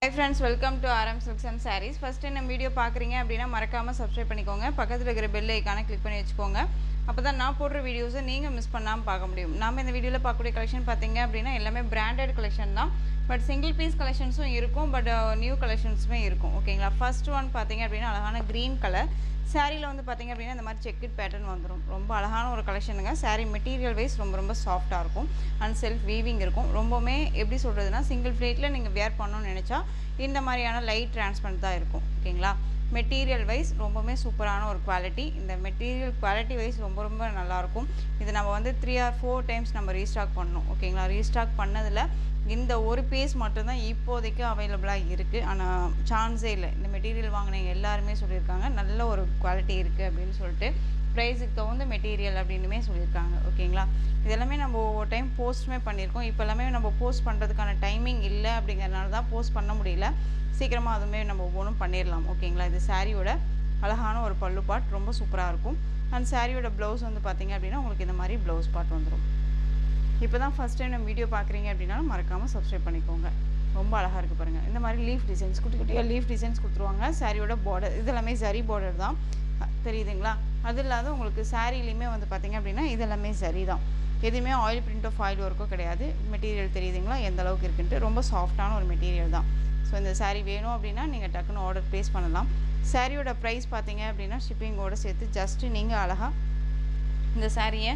Hi friends, welcome to RM Silks and Sarees. First time நம்ம video பார்க்குறீங்க அப்படின்னா மறக்காமல் சப்ஸ்கிரைப் பண்ணிக்கோங்க. பக்கத்தில் இருக்கிற பெல் ஐக்கானை கிளிக் பண்ணி வச்சுக்கோங்க. அப்போ தான் நான் போடுற வீடியோஸை நீங்கள் மிஸ் பண்ணாமல் பார்க்க முடியும். நம்ம இந்த வீடியோவில் பார்க்கக்கூடிய கலெக்ஷன் பார்த்தீங்க அப்படின்னா எல்லாமே பிராண்டட் கலெக்ஷன் தான். பட் சிங்கிள் பீஸ் கலெக்ஷன்ஸும் இருக்கும், பட் நியூ கலெக்ஷன்ஸுமே இருக்கும். ஓகேங்களா? ஃபர்ஸ்ட் ஒன் பார்த்தீங்க அப்படின்னா அழகான க்ரீன் கலர் சாரியில் வந்து பார்த்திங்க அப்படின்னா இந்த மாதிரி செக்குட் பேட்டர்ன் வந்துடும். ரொம்ப அழகான ஒரு கலெக்ஷனுங்க. சாரீ மெட்டீரியல் வைஸ் ரொம்ப சாஃப்டாக இருக்கும் அண்ட் செல்ஃப் வீவிங் இருக்கும். ரொம்பவுமே எப்படி சொல்கிறதுனா சிங்கிள் ஃப்ளேட்டில் நீங்கள் வேர் பண்ணணும்னு நினச்சா இந்த மாதிரியான லைட் டிரான்ஸ்பரண்ட் தான் இருக்கும். ஓகேங்களா? மெட்டீரியல் வைஸ் ரொம்பவுமே சூப்பரான ஒரு குவாலிட்டி. இந்த மெட்டீரியல் குவாலிட்டி வைஸ் ரொம்ப நல்லாயிருக்கும். இது நம்ம வந்து 3 or 4 டைம்ஸ் நம்ம ரீஸ்டாக் பண்ணணும். ஓகேங்களா? ரீஸ்டாக் பண்ணதில் இந்த ஒரு பீஸ் மட்டும்தான் இப்போதைக்கு அவைலபிளாக இருக்குது. ஆனால் சான்ஸே இல்லை. இந்த மெட்டீரியல் வாங்கினவங்க எல்லாருமே சொல்லியிருக்காங்க நல்ல ஒரு குவாலிட்டி இருக்குது அப்படின்னு சொல்லிட்டு. ப்ரைஸுக்கு தகுந்த மெட்டீரியல் அப்படின்னுமே சொல்லியிருக்காங்க. ஓகேங்களா? இதெல்லாமே நம்ம ஒவ்வொரு டைம் போஸ்ட்டுமே பண்ணியிருக்கோம். இப்போ எல்லாமே நம்ம போஸ்ட் பண்ணுறதுக்கான டைமிங் இல்லை அப்படிங்கிறதுனால தான் போஸ்ட் பண்ண முடியல. சீக்கிரமாக அதுவுமே நம்ம ஒவ்வொன்றும் பண்ணிடலாம். ஓகேங்களா? இது சாரியோட அழகான ஒரு பல்லு பாட் ரொம்ப சூப்பராக இருக்கும். அண்ட் சாரியோட ப்ளவுஸ் வந்து பார்த்திங்க அப்படின்னா உங்களுக்கு இந்த மாதிரி ப்ளவுஸ் பாட் வந்துடும். இப்போ தான் ஃபஸ்ட் டைம் நம்ம வீடியோ பார்க்குறீங்க அப்படின்னாலும் மறக்காமல் சப்ஸ்கிரைப் பண்ணிக்கோங்க. ரொம்ப அழகாக இருக்குது பாருங்கள். இந்த மாதிரி லீஃப் டிசைன்ஸ் குட்டி குட்டியாக லீஃப் டிசைன்ஸ் கொடுத்துருவாங்க. சாரியோட பார்டர் இதெல்லாமே ஜரி பார்டர் தான், தெரியுதுங்களா? அது இல்லாத உங்களுக்கு சாரிலையுமே வந்து பார்த்திங்க அப்படின்னா இதெல்லாமே சரி தான். எதுவுமே ஆயில் பிரிண்ட் ஆஃப் ஆயில் ஒர்க்கும் கிடையாது. மெட்டீரியல் தெரியுதுங்களா எந்த அளவுக்கு இருக்குன்ட்டு. ரொம்ப சாஃப்டான ஒரு மெட்டீரியல் தான். ஸோ இந்த சாரீ வேணும் அப்படின்னா நீங்கள் டக்குன்னு ஆர்டர் ப்ளேஸ் பண்ணலாம். சாரியோட ப்ரைஸ் பார்த்தீங்க அப்படின்னா ஷிப்பிங்கோடு சேர்த்து ஜஸ்ட்டு நீங்கள் அழகாக இந்த சாரியை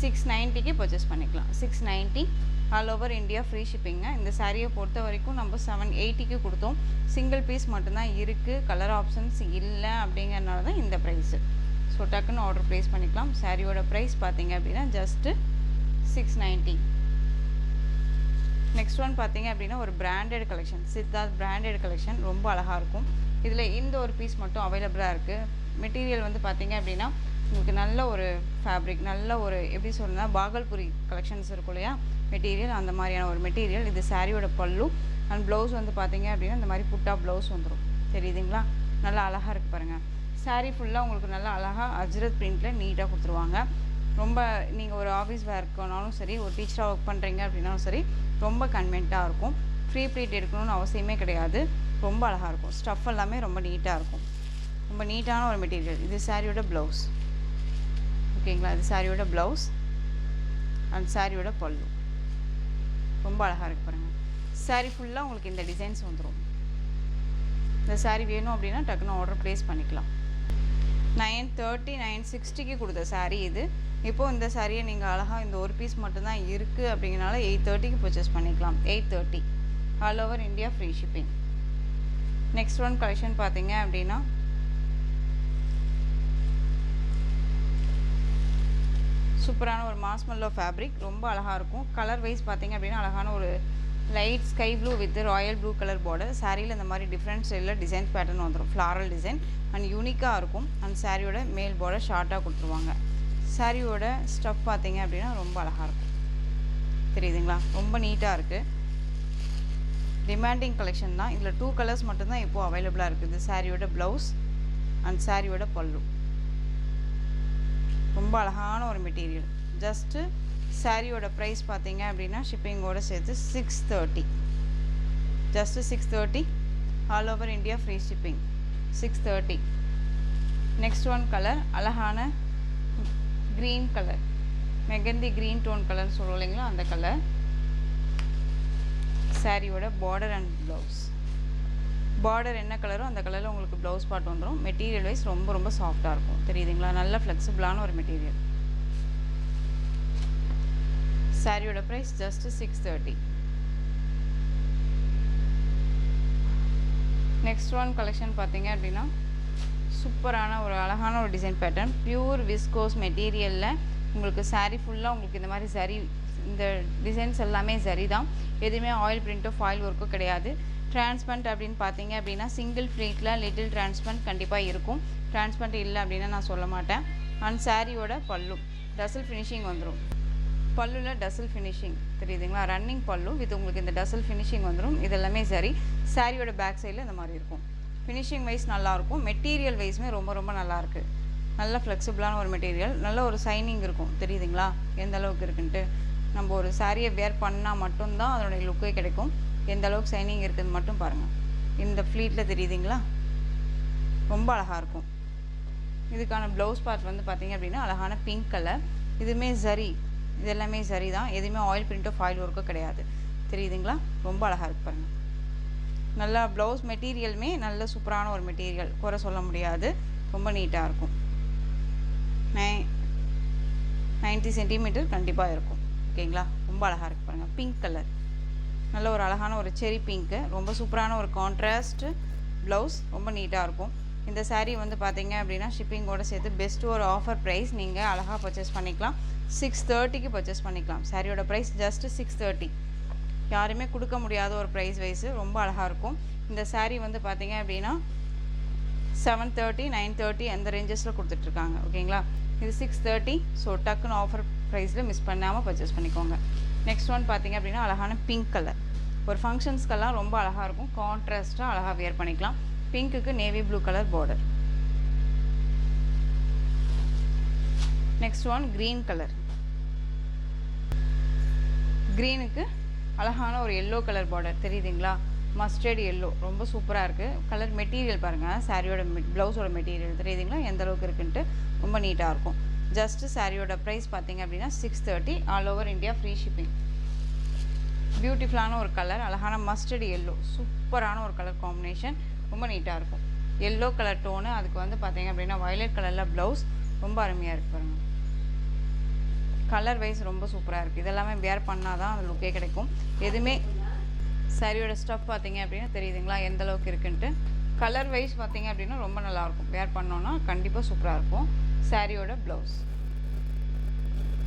690க்கு பர்ச்சேஸ் பண்ணிக்கலாம். 690 ஆல் ஓவர் இந்தியா ஃப்ரீ ஷிப்பிங்க. இந்த சாரியை பொறுத்த வரைக்கும் நம்ம 780க்கு கொடுத்தோம். சிங்கிள் பீஸ் மட்டும்தான் இருக்குது, கலர் ஆப்ஷன்ஸ் இல்லை அப்படிங்கிறனால தான் இந்த ப்ரைஸு. ஸோ டக்குன்னு ஆர்டர் ப்ளேஸ் பண்ணிக்கலாம். சாரியோட ப்ரைஸ் பார்த்தீங்க அப்படின்னா ஜஸ்ட்டு 690. நெக்ஸ்ட் ஒன் பார்த்தீங்க அப்படின்னா ஒரு branded collection, Siddharth branded collection. ரொம்ப அழகாக இருக்கும். இதில் இந்த ஒரு பீஸ் மட்டும் அவைலபிளாக இருக்குது. மெட்டீரியல் வந்து பார்த்தீங்க அப்படின்னா உங்களுக்கு நல்ல ஒரு ஃபேப்ரிக், நல்ல ஒரு எப்படி சொல்லணும்னா பாகல்புரி கலெக்ஷன்ஸ் இருக்கும் இல்லையா மெட்டீரியல், அந்த மாதிரியான ஒரு மெட்டீரியல். இது சாரியோட பல்லு அண்ட் ப்ளவுஸ் வந்து பார்த்தீங்க அப்படின்னா இந்த மாதிரி புட்டா ப்ளவுஸ் வந்துடும். தெரியுதுங்களா? நல்லா அழகாக இருக்குது பாருங்கள். சாரீ ஃபுல்லாக உங்களுக்கு நல்லா அழகாக அஜ்ரத் பிரிண்ட்டில் நீட்டாக கொடுத்துருவாங்க. ரொம்ப நீங்கள் ஒரு ஆஃபீஸ் ஒர்க்குனாலும் சரி, ஒரு டீச்சராக ஒர்க் பண்ணுறீங்க அப்படின்னாலும் சரி, ரொம்ப கன்வென்ட்டாக இருக்கும். ஃப்ரீ ப்ளீட் எடுக்கணும்னு அவசியமே கிடையாது. ரொம்ப அழகாக இருக்கும். ஸ்டஃப் எல்லாமே ரொம்ப நீட்டாக இருக்கும். ரொம்ப நீட்டான ஒரு மெட்டீரியல். இது சாரியோட ப்ளவுஸ். ஓகேங்களா? இது சாரியோட ப்ளவுஸ் அண்ட் சாரியோட பல்லு. ரொம்ப அழகாக இருக்குது பாருங்கள். சாரீ ஃபுல்லாக உங்களுக்கு இந்த டிசைன்ஸ் வந்துடும். இந்த சாரீ வேணும் அப்படின்னா டக்குன்னு ஆர்டர் ப்ளேஸ் பண்ணிக்கலாம். 930 960க்கு கொடுத்த சாரீ இது. இப்போது இந்த சாரியை நீங்கள் அழகாக இந்த ஒரு பீஸ் மட்டும்தான் இருக்குது அப்படிங்கிறனால 830க்கு பர்ச்சேஸ் பண்ணிக்கலாம். 830 all over India free shipping. Next one collection பார்த்தீங்க அப்படின்னா சூப்பரான ஒரு மாஸ்மெல்லோ ஃபேப்ரிக். ரொம்ப அழகாக இருக்கும். கலர் வைஸ் பார்த்தீங்க அப்படின்னா அழகான ஒரு light sky blue with Royal blue colour border. சாரியில் இந்த மாதிரி டிஃப்ரெண்ட் ஸ்டைலில் டிசைன் பேட்டர்ன் வந்துடும். ஃப்ளாரல் டிசைன் அண்ட் யூனிக்காக இருக்கும். அண்ட் சாரியோட மேல் பார்டர் ஷார்ட்டாக கொடுத்துருவாங்க. சாரியோட ஸ்டஃப் பார்த்தீங்க அப்படின்னா ரொம்ப அழகாக இருக்கும். தெரியுதுங்களா? ரொம்ப நீட்டாக இருக்குது. டிமாண்டிங் கலெக்ஷன் தான். இதில் 2 கலர்ஸ் மட்டும்தான் இப்போது அவைலபிளாக இருக்குது. சாரியோட ப்ளவுஸ் அண்ட் சாரியோட பல்லு. ரொம்ப அழகான ஒரு மெட்டீரியல். ஜஸ்ட்டு சாரியோட ப்ரைஸ் பார்த்தீங்க அப்படின்னா ஷிப்பிங்கோடு சேர்த்து 630. Just 630 all over India free shipping. 630. Next one colour அழகான green colour, mehndi green tone கலர்னு சொல்லுவோம் இல்லைங்களா அந்த கலர். சாரியோட பார்டர் அண்ட் ப்ளவுஸ். பார்டர் என்ன கலரோ அந்த கலரில் உங்களுக்கு ப்ளவுஸ் பார்ட் வந்துடும். மெட்டீரியல் வைஸ் ரொம்ப சாஃப்டாக இருக்கும். தெரியுதுங்களா? நல்ல ஃப்ளெக்சிபிளான ஒரு மெட்டீரியல். சாரியோட price just 630. Next one collection பார்த்தீங்க அப்படின்னா சூப்பரான ஒரு அழகான ஒரு டிசைன் பேட்டர்ன். பியூர் விஸ்கோஸ் மெட்டீரியலில் உங்களுக்கு சாரீ ஃபுல்லாக உங்களுக்கு இந்த மாதிரி சரி, இந்த டிசைன்ஸ் எல்லாமே சரி தான். எதுவுமே ஆயில் பிரிண்ட்டோ ஃபாயில் ஒர்க்கோ கிடையாது. டிரான்ஸ்பரண்ட் அப்படின்னு பார்த்தீங்க அப்படின்னா சிங்கிள் ஃப்ளீட்டில் லிட்டில் டிரான்ஸ்பரண்ட் கண்டிப்பாக இருக்கும். டிரான்ஸ்பரண்ட் இல்லை அப்படின்னா நான் சொல்ல மாட்டேன். அண்ட் சாரியோட பல்லு டசல் ஃபினிஷிங் வந்துடும். பல்லுவில் டசல் ஃபினிஷிங் தெரியுதுங்களா? ரன்னிங் பல்லு வித் உங்களுக்கு இந்த டசல் ஃபினிஷிங் வந்துடும். இதெல்லாமே சரி. சாரியோட பேக் சைடில் இந்த மாதிரி இருக்கும். ஃபினிஷிங் வைஸ் நல்லாயிருக்கும். மெட்டீரியல் வைஸுமே ரொம்ப நல்லாயிருக்கு. நல்ல ஃப்ளெக்சிபிளான ஒரு மெட்டீரியல். நல்ல ஒரு சைனிங் இருக்கும். தெரியுதுங்களா எந்த அளவுக்கு இருக்குன்ட்டு? நம்ம ஒரு சாரியை வேர் பண்ணால் மட்டும்தான் அதனுடைய லுக்கே கிடைக்கும். எந்த அளவுக்கு ஷைனிங் இருக்குதுன்னு மட்டும் பாருங்கள். இந்த ஃப்ளீட்டில் தெரியுதுங்களா, ரொம்ப அழகாக இருக்கும். இதுக்கான ப்ளவுஸ் பார்ட் வந்து பார்த்திங்க அப்படின்னா அழகான பிங்க் கலர். இதுவுமே ஜரி, இது எல்லாமே ஜரி தான், எதுவுமே ஆயில் பிரிண்ட்டோ ஃபாயில் ஒர்க்கோ கிடையாது. தெரியுதுங்களா, ரொம்ப அழகாக இருக்கு பாருங்கள். நல்லா ப்ளவுஸ் மெட்டீரியலுமே நல்ல சூப்பரான ஒரு மெட்டீரியல், குறை சொல்ல முடியாது, ரொம்ப நீட்டாக இருக்கும். 90 சென்டிமீட்டர் கண்டிப்பாக இருக்கும். ஓகேங்களா, ரொம்ப அழகாக இருக்குது பாருங்கள். பிங்க் கலர், நல்ல ஒரு அழகான ஒரு செரி பிங்க்கு, ரொம்ப சூப்பரான ஒரு கான்ட்ராஸ்ட்டு ப்ளவுஸ், ரொம்ப நீட்டாக இருக்கும். இந்த சாரீ வந்து பார்த்தீங்க அப்படின்னா ஷிப்பிங்கோடு சேர்த்து பெஸ்ட்டு ஒரு ஆஃபர் ப்ரைஸ். நீங்கள் அழகாக பர்ச்சேஸ் பண்ணிக்கலாம். 630க்கு பர்ச்சேஸ் பண்ணிக்கலாம். சாரியோட ப்ரைஸ் ஜஸ்ட்டு 630, யாருமே கொடுக்க முடியாத ஒரு ப்ரைஸ் வைஸு, ரொம்ப அழகாக இருக்கும். இந்த சாரீ வந்து பார்த்தீங்க அப்படின்னா 730, 930 அந்த ரேஞ்சஸில் கொடுத்துட்ருக்காங்க. ஓகேங்களா, இது 630. ஸோ டக்குன்னு ஆஃபர் ப்ரைஸில் மிஸ் பண்ணாமல் பர்ச்சேஸ் பண்ணிக்கோங்க. நெக்ஸ்ட் ஒன் பார்த்தீங்க அப்படின்னா அழகான பிங்க் கலர், ஒரு ஃபங்க்ஷன்ஸ்க்கெல்லாம் ரொம்ப அழகாக இருக்கும். கான்ட்ராஸ்ட்டாக அழகாக வியர் பண்ணிக்கலாம். பிங்க்குக்கு navy blue colour border. Next one green colour, க்ரீனுக்கு அழகான ஒரு எல்லோ கலர் பார்டர். தெரியுதுங்களா, மஸ்டர்ட் எல்லோ, ரொம்ப சூப்பராக இருக்குது. கலர் மெட்டீரியல் பாருங்கள், சாரியோட ப்ளவுஸோட மெட்டீரியல் தெரியுதுங்களா எந்த அளவுக்கு இருக்குன்ட்டு, ரொம்ப நீட்டாக இருக்கும். ஜஸ்ட்டு சாரியோட ப்ரைஸ் பார்த்தீங்க அப்படின்னா 630, all over India free shipping. பியூட்டிஃபுல்லான ஒரு கலர், அழகான மஸ்டர்ட் எல்லோ, சூப்பரான ஒரு கலர் காம்பினேஷன், ரொம்ப நீட்டாக இருக்கும். எல்லோ கலர் டோனு, அதுக்கு வந்து பார்த்தீங்க அப்படின்னா வயலட் கலரில் ப்ளவுஸ், ரொம்ப அருமையாக இருக்குது பாருங்கள். கலர் வைஸ் ரொம்ப சூப்பராக இருக்குது. இதெல்லாமே வேர் பண்ணால் தான் அந்த லுக்கே கிடைக்கும். எதுவுமே சாரியோட ஸ்டஃப் பார்த்தீங்க அப்படின்னா தெரியுதுங்களா எந்த அளவுக்கு இருக்குன்ட்டு. கலர் வைஸ் பார்த்தீங்க அப்படின்னா ரொம்ப நல்லாயிருக்கும், வேர் பண்ணோன்னா கண்டிப்பாக சூப்பராக இருக்கும். சாரியோட ப்ளவுஸ்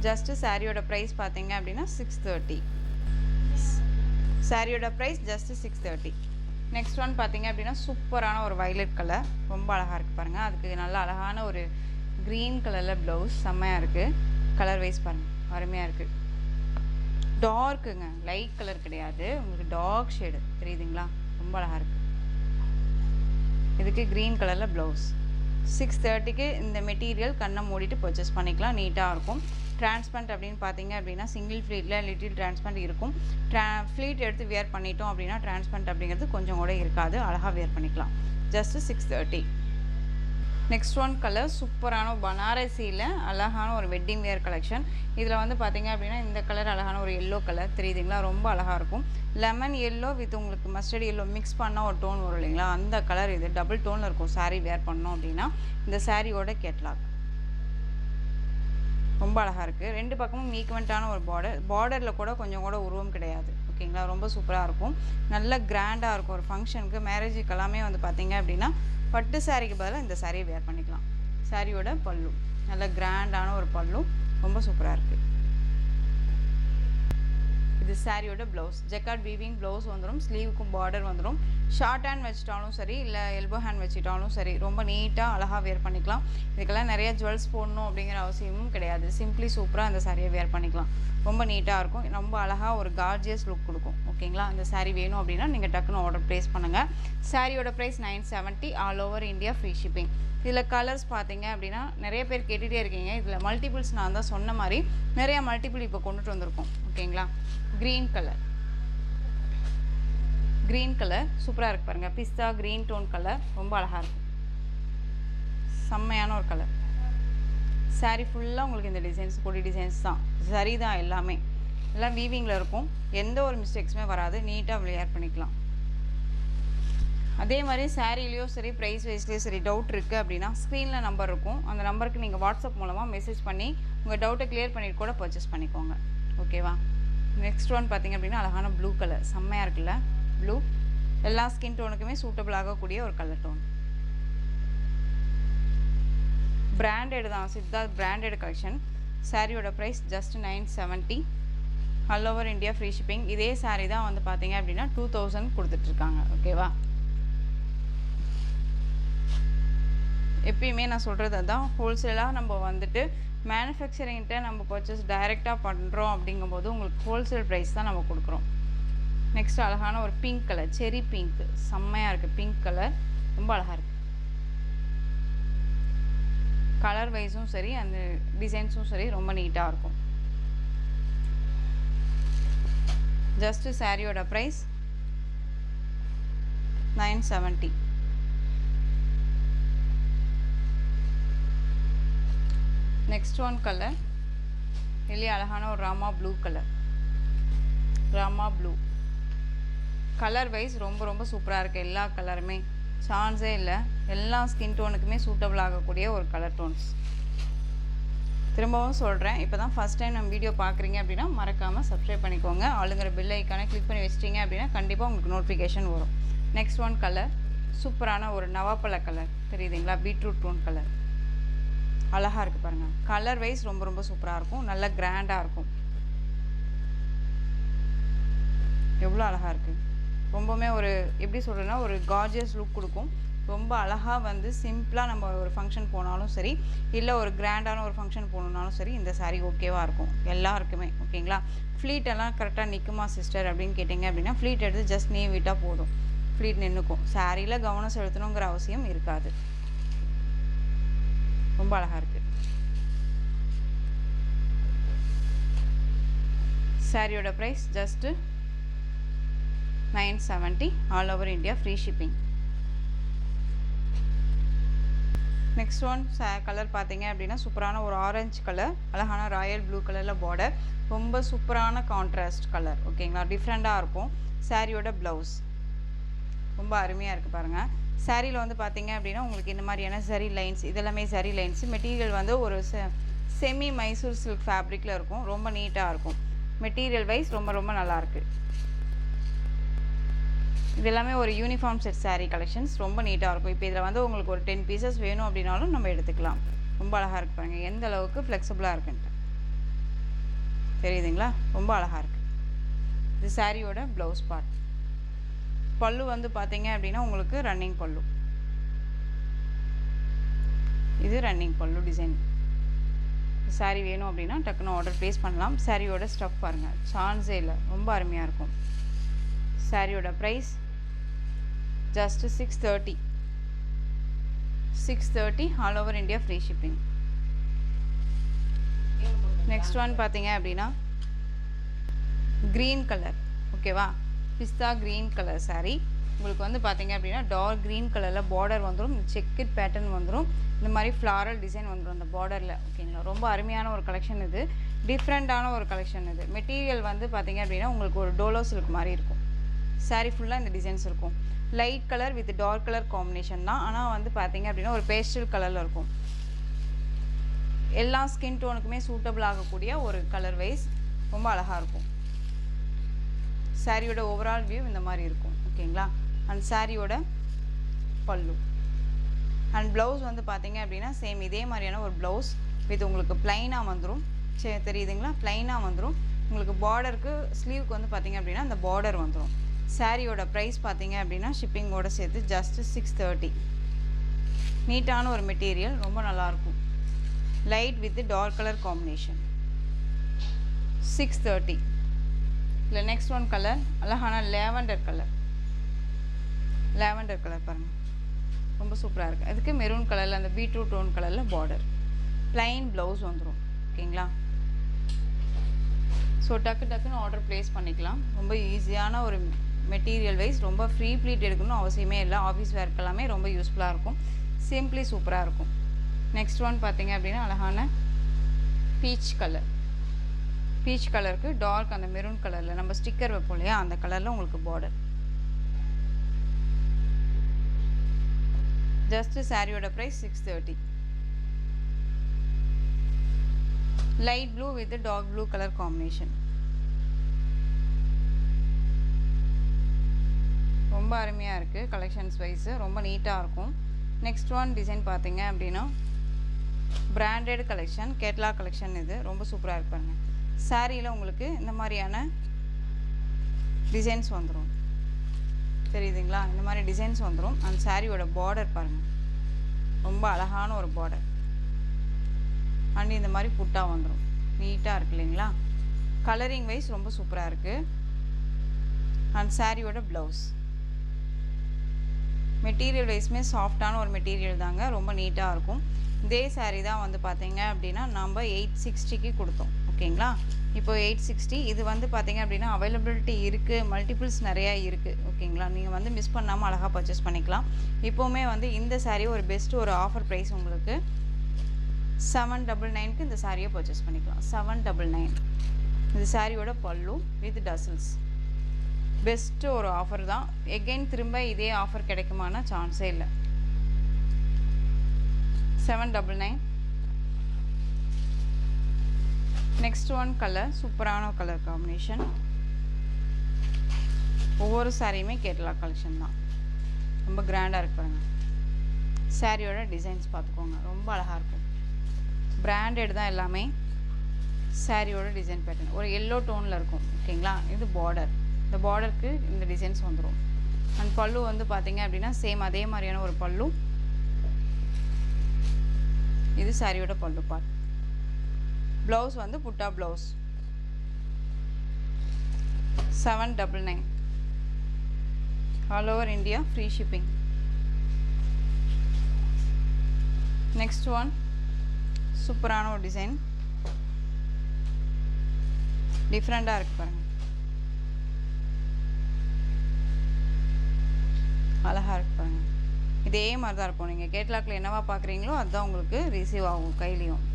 ஜஸ்ட்டு சாரியோட ப்ரைஸ் பார்த்தீங்க அப்படின்னா 630. சாரியோட ப்ரைஸ் ஜஸ்ட்டு 630. நெக்ஸ்ட் ஒன் பார்த்தீங்க அப்படின்னா சூப்பரான ஒரு வயலட் கலர், ரொம்ப அழகாக இருக்குது பாருங்கள். அதுக்கு நல்ல அழகான ஒரு க்ரீன் கலரில் ப்ளவுஸ், செம்மையாக இருக்குது. கலர் வைஸ் பாருங்கள், அருமையாக இருக்குது. டார்க்குங்க, லைட் கலர் கிடையாது, உங்களுக்கு டார்க் ஷேடு தெரியுதுங்களா, ரொம்ப அழகாக இருக்குது. இதுக்கு க்ரீன் கலரில் ப்ளவுஸ். 630க்கு இந்த மெட்டீரியல் கண்ணை மூடிட்டு பர்ச்சேஸ் பண்ணிக்கலாம், நீட்டாக இருக்கும். டிரான்ஸ்பரண்ட் அப்படின்னு பார்த்தீங்க அப்படின்னா சிங்கிள் ஃப்ளீட்டில் லிட்டில் டிரான்ஸ்பரண்ட் இருக்கும். ஃப்ளீட் எடுத்து வியர் பண்ணிட்டோம் அப்படின்னா டிரான்ஸ்பரண்ட் அப்படிங்கிறது கொஞ்சம் கூட இருக்காது, அழகாக வியர் பண்ணிக்கலாம். ஜஸ்ட்டு 630. நெக்ஸ்ட் ஒன் கலர், சூப்பரான பனாரசியில் அழகான ஒரு வெட்டிங் வேர் கலெக்ஷன். இதில் வந்து பார்த்தீங்க அப்படின்னா இந்த கலர் அழகான ஒரு எல்லோ கலர் தெரியுதுங்களா, ரொம்ப அழகாக இருக்கும். லெமன் எல்லோ வித் உங்களுக்கு மஸ்டர்ட் எல்லோ மிக்ஸ் பண்ணால் ஒரு டோன் வரும் இல்லைங்களா, அந்த கலர் இது. டபுள் டோனில் இருக்கும் சாரீ வேர் பண்ணோம் அப்படின்னா. இந்த சாரியோட கேட்லாக் ரொம்ப அழகாக இருக்குது. ரெண்டு பக்கமும் ஈக்குவெண்ட்டான ஒரு பார்டரில் கூட கொஞ்சம் கூட உருவம் கிடையாது. ஓகேங்களா, ரொம்ப சூப்பராக இருக்கும், நல்ல கிராண்டாக இருக்கும். ஒரு ஃபங்க்ஷனுக்கு மேரேஜுக்கு எல்லாமே வந்து பார்த்தீங்க அப்படின்னா பட்டு சாரிக்கு பதிலாக இந்த சாரியை வேர் பண்ணிக்கலாம். சாரியோட பல்லு நல்ல கிராண்டான ஒரு பல்லு, ரொம்ப சூப்பராக இருக்குது. இது சாரியோட ப்ளவுஸ், ஜெக்கார்ட் வீவிங் ப்ளவுஸ் வந்துடும். ஸ்லீவுக்கும் பார்டர் வந்துடும். ஷார்ட் ஹேண்ட் வச்சுட்டாலும் சரி, இல்லை எல்போ ஹேண்ட் வச்சுட்டாலும் சரி, ரொம்ப நீட்டாக அழகாக வேர் பண்ணிக்கலாம். இதுக்கெல்லாம் நிறைய ஜுவல்ஸ் போடணும் அப்படிங்கிற அவசியமும் கிடையாது. சிம்பிளி சூப்பராக இந்த சாரியை வேர் பண்ணிக்கலாம், ரொம்ப நீட்டாக இருக்கும். ரொம்ப அழகாக ஒரு கார்ஜியஸ் லுக் கொடுக்கும். ஓகேங்களா, இந்த சாரீ வேணும் அப்படின்னா நீங்கள் டக்குன்னு ஆர்டர் ப்ளேஸ் பண்ணுங்கள். சாரியோட price 970, all over India free shipping. இதில் கலர்ஸ் பார்த்தீங்க அப்படின்னா நிறைய பேர் கேட்டுகிட்டே இருக்கீங்க. இதில் மல்டிபிள்ஸ் நான் தான் சொன்ன மாதிரி நிறையா மல்டிபிள் இப்போ கொண்டுட்டு வந்திருக்கோம். ஓகேங்களா, க்ரீன் கலர் சூப்பராக இருக்குது பாருங்கள். பிஸ்தா க்ரீன் டோன் கலர், ரொம்ப அழகாக இருக்கும், செம்மையான ஒரு கலர். சாரீ ஃபுல்லாக உங்களுக்கு இந்த டிசைன்ஸ் கொடி டிசைன்ஸ் தான், சரி தான், எல்லாமே எல்லாம் வீவிங்கில் இருக்கும். எந்த ஒரு மிஸ்டேக்ஸுமே வராது, நீட்டாக விளையாட் பண்ணிக்கலாம். அதே மாதிரி சாரீலேயோ சரி, ப்ரைஸ் வைஸ்லேயோ சரி, டவுட் இருக்குது அப்படின்னா ஸ்க்ரீனில் நம்பர் இருக்கும். அந்த நம்பருக்கு நீங்கள் வாட்ஸ்அப் மூலமாக மெசேஜ் பண்ணி உங்கள் டவுட்டை கிளியர் பண்ணிட்டு கூட பர்ச்சேஸ் பண்ணிக்கோங்க. ஓகேவா. நெக்ஸ்ட் ஒன் பார்த்திங்க அப்படின்னா அழகான ப்ளூ கலர், செம்மையாக இருக்குல்ல ப்ளூ. எல்லா ஸ்கின் டோனுக்குமே சூட்டபிள் ஆகக்கூடிய ஒரு கலர் டோன். பிராண்டட் தான், சித்தார்த் பிராண்டட் கலெக்ஷன். சாரியோட price just 970, all over India free shipping. இதே சாரீ தான் வந்து பார்த்தீங்க அப்படின்னா 2000 கொடுத்துட்ருக்காங்க. ஓகேவா. எப்பயுமே நான் சொல்கிறது அதுதான், ஹோல்சேலாக நம்ம வந்துட்டு மேனுஃபேக்சரிங்கிட்ட நம்ம பர்ச்சேஸ் டைரெக்டாக பண்ணுறோம் அப்படிங்கும்போது உங்களுக்கு ஹோல்சேல் ப்ரைஸ் தான் நம்ம கொடுக்குறோம். நெக்ஸ்ட் அழகான ஒரு பிங்க் கலர், செரி பிங்க், செம்மையாக இருக்குது. பிங்க் கலர் ரொம்ப அழகாக இருக்குது. கலர் வைஸும் சரி, அந்த டிசைன்ஸும் சரி, ரொம்ப நீட்டாக இருக்கும். ஜஸ்ட்டு சாரியோட price 970. Next one color really அழகான ஒரு Rama blue colour. Rama blue colour wise ரொம்ப சூப்பராக இருக்குது. எல்லா கலருமே சான்ஸே இல்லை. எல்லா ஸ்கின் டோனுக்குமே சூட்டபிள் ஆகக்கூடிய ஒரு கலர் டோன்ஸ். திரும்பவும் சொல்கிறேன், இப்போ தான் ஃபஸ்ட் டைம் நம்ம வீடியோ பார்க்குறீங்க அப்படின்னா மறக்காமல் சப்ஸ்கிரைப் பண்ணிக்கோங்க. ஆளுங்கிற பெல் ஐக்கானை கிளிக் பண்ணி வச்சிட்டிங்க அப்படின்னா கண்டிப்பாக உங்களுக்கு நோட்டிஃபிகேஷன் வரும். நெக்ஸ்ட் ஒன் கலர் சூப்பரான ஒரு நவாப்பழ கலர் தெரியுதுங்களா, பீட்ரூட் டோன் கலர். அழகாக இருக்குது பாருங்கள். கலர் வைஸ் ரொம்ப சூப்பராக இருக்கும், நல்ல கிராண்டாக இருக்கும். எவ்வளோ அழகாக இருக்குது. ரொம்பவுமே ஒரு எப்படி சொல்கிறேன்னா ஒரு கார்ஜியஸ் லுக் கொடுக்கும். ரொம்ப அழகாக வந்து சிம்பிளாக நம்ம ஒரு ஃபங்க்ஷன் போனாலும் சரி, இல்லை ஒரு கிராண்டான ஒரு ஃபங்க்ஷன் போகணுன்னாலும் சரி, இந்த சாரீ ஓகேவாக இருக்கும் எல்லாருக்குமே. ஓகேங்களா? ஃப்ளீட்டெல்லாம் கரெக்டாக நிற்குமா சிஸ்டர் அப்படின்னு கேட்டிங்க அப்படின்னா ஃப்ளீட் எடுத்து ஜஸ்ட் நீ விட்டால் போதும், ஃப்ளீட் நின்றுக்கும். சாரியில் கவனம் செலுத்தணுங்கிற அவசியம் இருக்காது. ரொம்ப அழகாக இருக்குது. சாரியோட price just 970, all over India, free shipping. Next one colour பார்த்தீங்க அப்படின்னா சூப்பரான ஒரு ஆரஞ்சு கலர், அழகான ராயல் ப்ளூ கலரில் பார்டர், ரொம்ப சூப்பரான கான்ட்ராஸ்ட் கலர். ஓகேங்களா? டிஃப்ரெண்ட்டாக இருக்கும். சாரியோட ப்ளவுஸ் ரொம்ப அருமையாக இருக்குது பாருங்கள். சாரியில் வந்து பார்த்தீங்க அப்படின்னா உங்களுக்கு இந்த மாதிரியான சரி லைன்ஸ், இதெல்லாமே சரி லைன்ஸ். மெட்டீரியல் வந்து ஒரு செமி மைசூர் சில்க் ஃபேப்ரிக்கில் இருக்கும். ரொம்ப நீட்டாக இருக்கும். மெட்டீரியல் வைஸ் ரொம்ப நல்லாயிருக்கு. இது எல்லாமே ஒரு யூனிஃபார்ம் செட் சாரீ கலெக்ஷன்ஸ். ரொம்ப நீட்டாக இருக்கும். இப்போ இதில் வந்து உங்களுக்கு ஒரு 10 பீசஸ் வேணும் அப்படின்னாலும் நம்ம எடுத்துக்கலாம். ரொம்ப அழகாக இருக்கு பாருங்கள், எந்த அளவுக்கு ஃப்ளெக்சிபிளாக இருக்குன்ட்டு. தெரியுதுங்களா? ரொம்ப அழகாக இருக்குது. இது சாரியோட ப்ளவுஸ் பார்ட். பல்லு வந்து பார்த்தீங்க அப்படின்னா உங்களுக்கு ரன்னிங் பல்லு. இது ரன்னிங் பல்லு டிசைன். சாரீ வேணும் அப்படின்னா டக்குன்னு ஆர்டர் ப்ளேஸ் பண்ணலாம். சாரியோட ஸ்டஃப் பாருங்கள், சான்ஸே இல்லை, ரொம்ப அருமையாக இருக்கும். சாரியோட price just 630, all over India, free shipping. Next one பார்த்தீங்க அப்படின்னா க்ரீன் கலர். ஓகேவா? Pista green colour sari. உங்களுக்கு வந்து பார்த்தீங்க அப்படின்னா டார்க் க்ரீன் கலரில் பார்டர் வந்துடும், செக்குட் பேட்டர்ன் வந்துடும், இந்த மாதிரி ஃப்ளாரல் டிசைன் வந்துடும் அந்த பார்டரில். ஓகேங்களா? ரொம்ப அருமையான ஒரு கலெக்ஷன் இது, டிஃப்ரெண்ட்டான ஒரு கலெக்ஷன் இது. மெட்டீரியல் வந்து பார்த்தீங்க அப்படின்னா உங்களுக்கு ஒரு டோலோ சில்க் மாதிரி இருக்கும். சாரீ ஃபுல்லாக இந்த டிசைன்ஸ் இருக்கும். Light colour with dark colour combination தான். ஆனால் வந்து பார்த்தீங்க அப்படின்னா ஒரு பேஸ்டல் கலரில் இருக்கும். எல்லா ஸ்கின் டோனுக்குமே சூட்டபிள் ஆகக்கூடிய ஒரு கலர் வைஸ் ரொம்ப அழகாக இருக்கும். சாரியோட ஓவரால் வியூ இந்த மாதிரி இருக்கும். ஓகேங்களா? அண்ட் சாரியோட பல்லு அண்ட் ப்ளவுஸ் வந்து பார்த்தீங்க அப்படின்னா சேம் இதே மாதிரியான ஒரு ப்ளவுஸ் வித் உங்களுக்கு ப்ளைனாக வந்துடும். தெரியுதுங்களா? ப்ளைனாக வந்துடும். உங்களுக்கு பார்டருக்கு ஸ்லீவுக்கு வந்து பார்த்தீங்க அப்படின்னா அந்த பார்டர் வந்துடும். சாரியோட ப்ரைஸ் பார்த்தீங்க அப்படின்னா ஷிப்பிங்கோடு சேர்த்து ஜஸ்ட்டு 630. நீட்டான ஒரு மெட்டீரியல், ரொம்ப நல்லாயிருக்கும். Light with dark colour combination. 630. இல்லை நெக்ஸ்ட் ஒன் கலர் அழகான லேவண்டர் கலர். லேவண்டர் கலர் பாருங்கள், ரொம்ப சூப்பராக இருக்குது. அதுக்கு மெரூன் கலரில் அந்த பீட்ரூட் டோன் கலரில் பார்டர், ப்ளைன் ப்ளவுஸ் வந்துடும். ஓகேங்களா? ஸோ டக்குன்னு ஆர்டர் ப்ளேஸ் பண்ணிக்கலாம். ரொம்ப ஈஸியான ஒரு மெட்டீரியல் வைஸ், ரொம்ப ஃப்ரீ ப்ளீட் எடுக்கணும்னு அவசியமே இல்லை. ஆஃபீஸ் வேர்க்கு எல்லாமே ரொம்ப யூஸ்ஃபுல்லாக இருக்கும். சிம்பிளி சூப்பராக இருக்கும். நெக்ஸ்ட் ஒன் பார்த்தீங்க அப்படின்னா அழகான பீச் கலர். பீச் கலருக்கு டார்க் அந்த மெரூன் கலரில் நம்ம ஸ்டிக்கர் வைப்போம் இல்லையா, அந்த கலரில் உங்களுக்கு பார்டர். ஜஸ்ட்டு சாரியோட price 630. Light blue with dark blue colour combination. ரொம்ப அருமையாக இருக்குது கலெக்ஷன்ஸ் வைஸு, ரொம்ப நீட்டாக இருக்கும். நெக்ஸ்ட் ஒன் டிசைன் பார்த்தீங்க அப்படின்னா பிராண்டட் கலெக்ஷன், கேட்லா கலெக்ஷன். இது ரொம்ப சூப்பராக இருக்கு பாருங்கள். சாரியில் உங்களுக்கு இந்த மாதிரியான டிசைன்ஸ் வந்துடும். தெரியுதுங்களா? இந்த மாதிரி டிசைன்ஸ் வந்துடும். அந்த சாரியோட பார்டர் பாருங்கள், ரொம்ப அழகான ஒரு பார்டர். அண்ட் இந்த மாதிரி புட்டா வந்துடும். நீட்டாக இருக்கு இல்லைங்களா? கலரிங் வைஸ் ரொம்ப சூப்பராக இருக்குது. அண்ட் சாரியோட ப்ளவுஸ் மெட்டீரியல் வைஸ்மே சாஃப்டான ஒரு மெட்டீரியல் தாங்க, ரொம்ப நீட்டாக இருக்கும். இதே சாரீ தான் வந்து பார்த்தீங்க அப்படின்னா நம்ம 860க்கு கொடுத்தோம். ஓகேங்களா. இப்போ 860 இது வந்து பார்த்தீங்க அப்படின்னா அவைலபிலிட்டி இருக்குது, மல்டிபிள்ஸ் நிறையா இருக்குது. ஓகேங்களா, நீங்கள் வந்து மிஸ் பண்ணாமல் அழகாக பர்ச்சேஸ் பண்ணிக்கலாம். இப்போவுமே வந்து இந்த சாரீ ஒரு பெஸ்ட்டு ஒரு ஆஃபர் ப்ரைஸ் உங்களுக்கு 799க்கு இந்த சாரியை பர்ச்சேஸ் பண்ணிக்கலாம். 799 இது சாரியோட பல்லு வித் டசல்ஸ். பெஸ்ட்டு ஒரு ஆஃபர் தான். எகெயின் திரும்ப இதே ஆஃபர் கிடைக்குமான சான்ஸே இல்லை. 799. நெக்ஸ்ட் ஒன் கலர், சூப்பரான கலர் காம்பினேஷன். ஒவ்வொரு சாரியுமே கேட்டலாக் கலெக்ஷன் தான். ரொம்ப கிராண்டாக இருக்கு பாருங்கள். சாரியோட டிசைன்ஸ் பார்த்துக்கோங்க, ரொம்ப அழகாக இருக்கும். பிராண்டட் தான் எல்லாமே. சாரியோட டிசைன் பேட்டர்ன் ஒரு எல்லோ டோனில் இருக்கும். ஓகேங்களா, இது பார்டர். இந்த பார்டருக்கு இந்த டிசைன்ஸ் வந்துடும். அண்ட் பல்லு வந்து பார்த்தீங்க அப்படின்னா சேம் அதே மாதிரியான ஒரு பல்லு. இது சாரியோட பல்லு பார்ட். ப்ளவுஸ் வந்து புட்டா blouse. 799 all over India, free shipping. Next one சூப்பரான ஒரு டிசைன், டிஃப்ரெண்ட்டாக இருக்குது பாருங்கள், அழகாக இருக்குது பாருங்கள். இதே மாதிரி தான் இருக்கும். நீங்கள் கேட்லாக்கில் என்னவா பார்க்குறீங்களோ அதுதான் உங்களுக்கு ரிசீவ் ஆகும் கையிலையும்.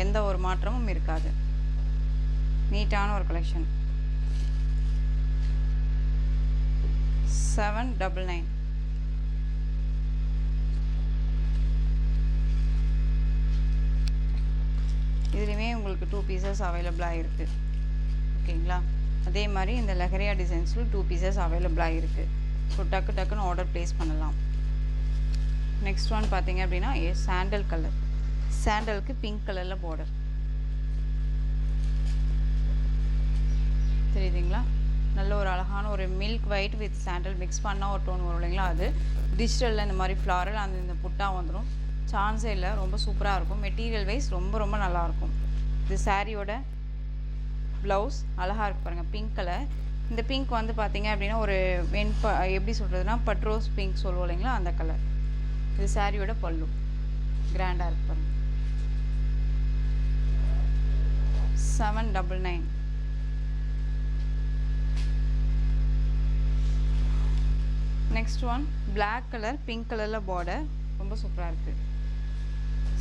எந்த ஒரு மாற்றமும் இருக்காது. நீட்டான ஒரு கலெக்ஷன். 799. இதுலேயுமே உங்களுக்கு 2 பீசஸ் அவைலபிளாக இருக்குது. ஓகேங்களா, அதே மாதிரி இந்த லெஹரியா டிசைன்ஸில் 2 பீசஸ் அவைலபிளாக இருக்குது. ஸோ டக்குன்னு ஆர்டர் ப்ளேஸ் பண்ணலாம். நெக்ஸ்ட் ஒன் பார்த்தீங்க அப்படின்னா சாண்டல் கலர். சாண்டலுக்கு பிங்க் கலரில் பார்டர் தெரியுதுங்களா. நல்ல ஒரு அழகான ஒரு milk white with sandal mix பண்ணால் ஒரு டோன் வரும் இல்லைங்களா. அது டிஜிட்டலில் இந்த மாதிரி ஃப்ளாரல் அந்த இந்த புட்டா வந்துடும். சான்ஸே இல்லை, ரொம்ப சூப்பராக இருக்கும். மெட்டீரியல் வைஸ் ரொம்ப நல்லாயிருக்கும். இது சாரியோட ப்ளவுஸ் அழகாக இருக்குது பாருங்கள், பிங்க் கலர். இந்த பிங்க் வந்து பார்த்தீங்க அப்படின்னா ஒரு எப்படி சொல்கிறதுனா பட்ரோஸ் பிங்க் சொல்லுவோம் இல்லைங்களா, அந்த கலர். இது சாரியோட பல்லு, கிராண்டாக இருக்கு பாருங்கள். 799. Next one black colour, pink கலரில் பார்டர், ரொம்ப சூப்பராக இருக்குது.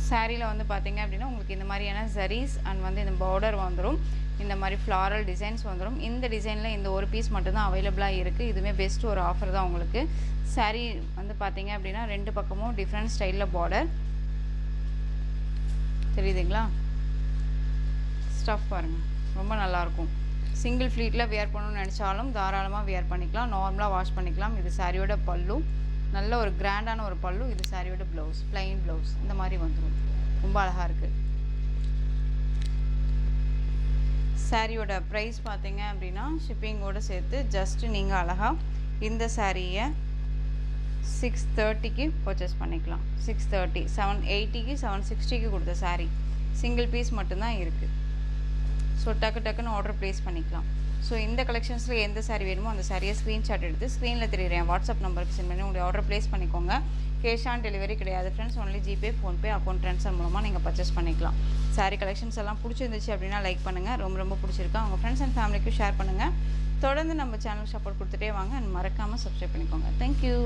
சாரியில் வந்து பார்த்தீங்க அப்படின்னா உங்களுக்கு இந்த மாதிரியான ஜரீஸ் அண்ட் வந்து இந்த பார்டர் வந்துடும். இந்த மாதிரி ஃப்ளாரல் டிசைன்ஸ் வந்துடும். இந்த டிசைனில் இந்த ஒரு பீஸ் மட்டும்தான் அவைலபிளாக இருக்குது. இதுவுமே பெஸ்ட் ஒரு ஆஃபர் தான் உங்களுக்கு. சாரீ வந்து பார்த்தீங்க அப்படின்னா 2 பக்கமும் டிஃப்ரெண்ட் ஸ்டைலில் பார்டர் தெரியுதுங்களா. ஸ்டஃப் பாருங்கள், ரொம்ப நல்லாயிருக்கும். சிங்கிள் ஃப்ளீட்டில் வியர் பண்ணணும்னு நினச்சாலும் தாராளமாக வியர் பண்ணிக்கலாம், நார்மலாக வாஷ் பண்ணிக்கலாம். இது சாரியோட பல்லு, நல்ல ஒரு கிராண்டான ஒரு பல்லு. இது சாரியோட ப்ளவுஸ், ப்ளைன் ப்ளவுஸ் இந்த மாதிரி வந்துடும். ரொம்ப அழகாக இருக்குது. சாரியோட ப்ரைஸ் பார்த்தீங்க அப்படின்னா ஷிப்பிங்கோடு சேர்த்து ஜஸ்ட்டு நீங்கள் அழகாக இந்த சாரியை 630க்கு பர்ச்சேஸ் பண்ணிக்கலாம். 630, 780க்கு 760க்கு கொடுத்த சாரீ சிங்கிள் பீஸ் மட்டும்தான் இருக்குது. ஸோ டக்குன்னு ஆர்டர் ப்ளேஸ் பண்ணிக்கலாம். ஸோ இந்த கலெக்ஷன்ஸில் எந்த சாரீ வேணுமோ அந்த சாரியை ஸ்க்ரீன்ஷாட் எடுத்து ஸ்க்ரீனில் தெரியுறேன் வாட்ஸ்அப் நம்பருக்கு சென்ட் பண்ணி உங்களுடைய ஆர்டர் ப்ளேஸ் பண்ணிக்கோங்க. கேஷ் ஆன் டெலிவரி கிடையாது friends, only GPay, PhonePe, account transfer மூலமாக நீங்கள் பர்ச்சேஸ் பண்ணிக்கலாம். சாரீ கலெக்ஷன்ஸ் எல்லாம் பிடிச்சிருந்துச்சு அப்படின்னா லைக் பண்ணுங்கள். ரொம்ப பிடிச்சிருக்கா உங்கள் ஃப்ரெண்ட்ஸ் அண்ட் ஃபேமிலிக்கு ஷேர் பண்ணுங்கள். தொடர்ந்து நம்ம சேனல் சப்போர்ட் கொடுத்துட்டே வாங்க அண்ட் மறக்காமல் சப்ஸ்கிரைப் பண்ணிக்கோங்க. தேங்க்யூ.